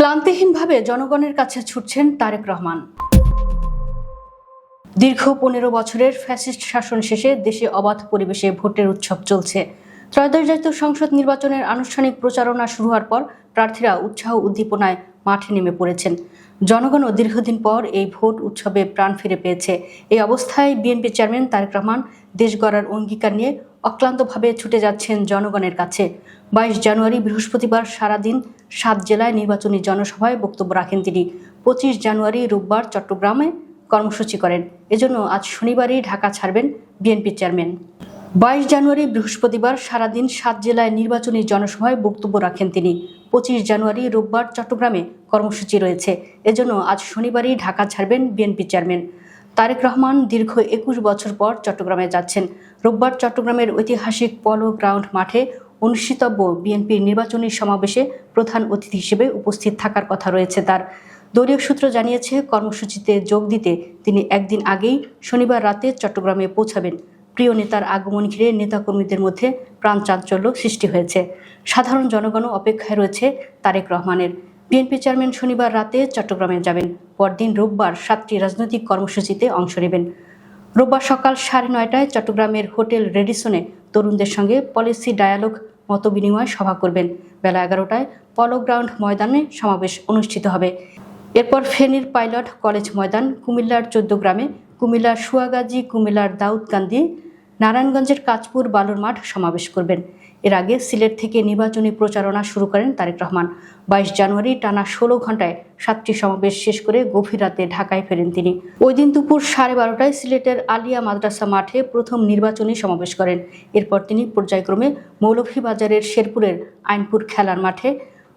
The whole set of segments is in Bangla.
ক্লান্তিহীনভাবে জনগণের কাছে ছুটছেন তারেক রহমান। দীর্ঘ 15 বছরের ফ্যাসিস্ট শাসন শেষে দেশে অবাধ পরিবেশে ভোটের উৎসব চলছে। ত্রয়োদশ জাতীয় সংসদ নির্বাচনের আনুষ্ঠানিক প্রচারণা শুরু হওয়ার পর প্রার্থীরা উৎসাহ উদ্দীপনায় মাঠে নেমে পড়েছেন। জনগণও দীর্ঘদিন পর এই ভোট উৎসবে প্রাণ ফিরে পেয়েছে। এই অবস্থায় বিএনপি চেয়ারম্যান তারেক রহমান দেশ গড়ার অঙ্গীকার নিয়ে অক্লান্তভাবে ছুটে যাচ্ছেন জনগণের কাছে। 22 জানুয়ারি বৃহস্পতিবার সারাদিন 7 জেলায় নির্বাচনী জনসভায় বক্তব্য রাখেন তিনি। 25 জানুয়ারি রোববার চট্টগ্রামে কর্মসূচি করেন। এজন্য আজ শনিবারই ঢাকা ছাড়বেন বিএনপি চেয়ারম্যান। 22 জানুয়ারি বৃহস্পতিবার সারাদিন 7 জেলায় নির্বাচনী জনসভায় বক্তব্য রাখেন তিনি। 25 জানুয়ারি রোববার চট্টগ্রামে কর্মসূচি রয়েছে। এজন্য আজ শনিবারই ঢাকা ছাড়বেন বিএনপি চেয়ারম্যান তারেক রহমান। দীর্ঘ 21 বছর পর চট্টগ্রামে যাচ্ছেন। রোববার চট্টগ্রামের ঐতিহাসিক পলো গ্রাউন্ড মাঠে অনুষ্ঠিতব্য বিএনপির নির্বাচনী সমাবেশে প্রধান অতিথি হিসেবে উপস্থিত থাকার কথা রয়েছে তার। দলীয় সূত্র জানিয়েছে, কর্মসূচিতে যোগ দিতে তিনি একদিন আগেই শনিবার রাতে চট্টগ্রামে পৌঁছাবেন। প্রিয় নেতার আগমন ঘিরে নেতাকর্মীদের মধ্যে প্রাণচাঞ্চল্য সৃষ্টি হয়েছে। সাধারণ জনগণও অপেক্ষায় রয়েছে তারেক রহমানের। বিএনপি চেয়ারম্যান শনিবার রাতে চট্টগ্রামে যাবেন। পরদিন রোববার 7টি রাজনৈতিক কর্মসূচিতে অংশ নেবেন। রোববার সকাল 9:30টায় চট্টগ্রামের হোটেল রেডিসনে তরুণদের সঙ্গে পলিসি ডায়ালগ মতবিনিময় সভা করবেন। বেলা 11টায় পলো গ্রাউন্ড ময়দানে সমাবেশ অনুষ্ঠিত হবে। এরপর ফেনীর পাইলট কলেজ ময়দান, কুমিল্লার 14 গ্রামে, কুমিল্লার সুয়াগাজী, কুমিল্লার দাউদকান্দি, নারায়ণগঞ্জের কাঁচপুর বালুর মাঠ সমাবেশ করবেন। এর আগে সিলেট থেকে নির্বাচনী প্রচারণা শুরু করেন তারেক রহমান। 22 জানুয়ারি টানা 16 ঘণ্টায় 7টি সমাবেশ শেষ করে গভীর রাতে ঢাকায় ফেরেন তিনি। ওই দিন দুপুর 12:30টায় সিলেটের আলিয়া মাদ্রাসা মাঠে প্রথম নির্বাচনী সমাবেশ করেন। এরপর তিনি পর্যায়ক্রমে মৌলভীবাজারের শেরপুরের আইনপুর খেলার মাঠে,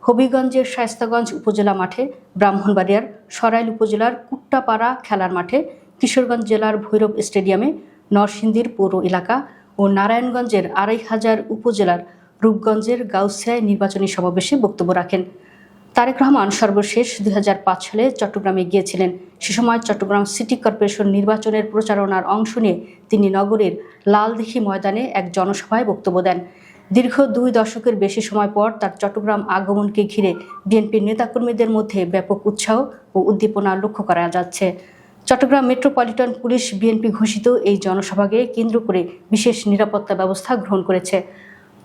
হবিগঞ্জের শায়েস্তাগঞ্জ উপজেলা মাঠে, ব্রাহ্মণবাড়িয়ার সরাইল উপজেলার কুট্টাপাড়া খেলার মাঠে, কিশোরগঞ্জ জেলার ভৈরব স্টেডিয়ামে, নরসিংদীর পৌর এলাকা ও নারায়ণগঞ্জের 2500 উপজেলার রূপগঞ্জের গাউসিয়ায় নির্বাচনী সমাবেশে বক্তব্য রাখেন। তারেক রহমান সর্বশেষ 2005 সালে চট্টগ্রামে গিয়েছিলেন। সে সময় চট্টগ্রাম সিটি কর্পোরেশন নির্বাচনের প্রচারণার অংশ নিয়ে তিনি নগরের লালদিঘি ময়দানে এক জনসভায় বক্তব্য দেন। দীর্ঘ 2 দশকের বেশি সময় পর তার চট্টগ্রাম আগমনকে ঘিরে বিএনপির নেতাকর্মীদের মধ্যে ব্যাপক উৎসাহ ও উদ্দীপনা লক্ষ্য করা যাচ্ছে। চট্টগ্রাম মেট্রোপলিটন পুলিশ বিএনপি ঘোষিত এই জনসভাকে কেন্দ্র করে বিশেষ নিরাপত্তা ব্যবস্থা গ্রহণ করেছে।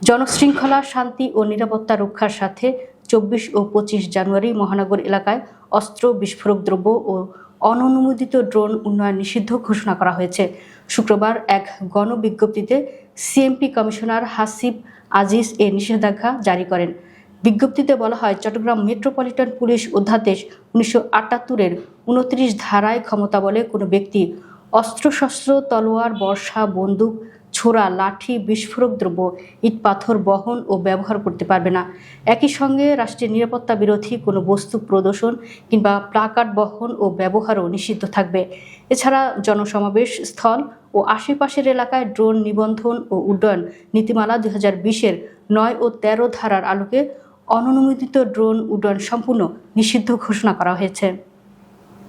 জনশৃঙ্খলা, শান্তি ও নিরাপত্তা রক্ষার সাথে 24 ও 25 জানুয়ারি মহানগর এলাকায় অস্ত্র, বিস্ফোরক দ্রব্য ও অননুমোদিত ড্রোন উন্নয়ন নিষিদ্ধ ঘোষণা করা হয়েছে। শুক্রবার এক গণবিজ্ঞপ্তিতে সিএমপি কমিশনার হাসিব আজিজ এ নিষেধাজ্ঞা জারি করেন। বিজ্ঞপ্তিতে বলা হয়, চট্টগ্রাম মেট্রোপলিটন পুলিশ অধ্যাদেশ 1978-এর 29 ধারায় ক্ষমতা বলে কোনো ব্যক্তি অস্ত্রশস্ত্র, তলোয়ার, বর্শা, বন্দুক, ছোড়া, লাঠি, বিস্ফোরক দ্রব্য, ইট পাথর বহন ও ব্যবহার করতে পারবে না। একই সঙ্গে রাষ্ট্রের নিরাপত্তা বিরোধী কোনো বস্তু প্রদর্শন কিংবা প্লাকার্ড বহন ও ব্যবহারও নিষিদ্ধ থাকবে। এছাড়া জনসমাবেশ স্থল ও আশেপাশের এলাকায় ড্রোন নিবন্ধন ও উড্ডয়ন নীতিমালা 2020-এর 9 ও 13 ধারার আলোকে অননুমোদিত ড্রোন উড্ডয়ন সম্পূর্ণ নিষিদ্ধ ঘোষণা করা হয়েছে।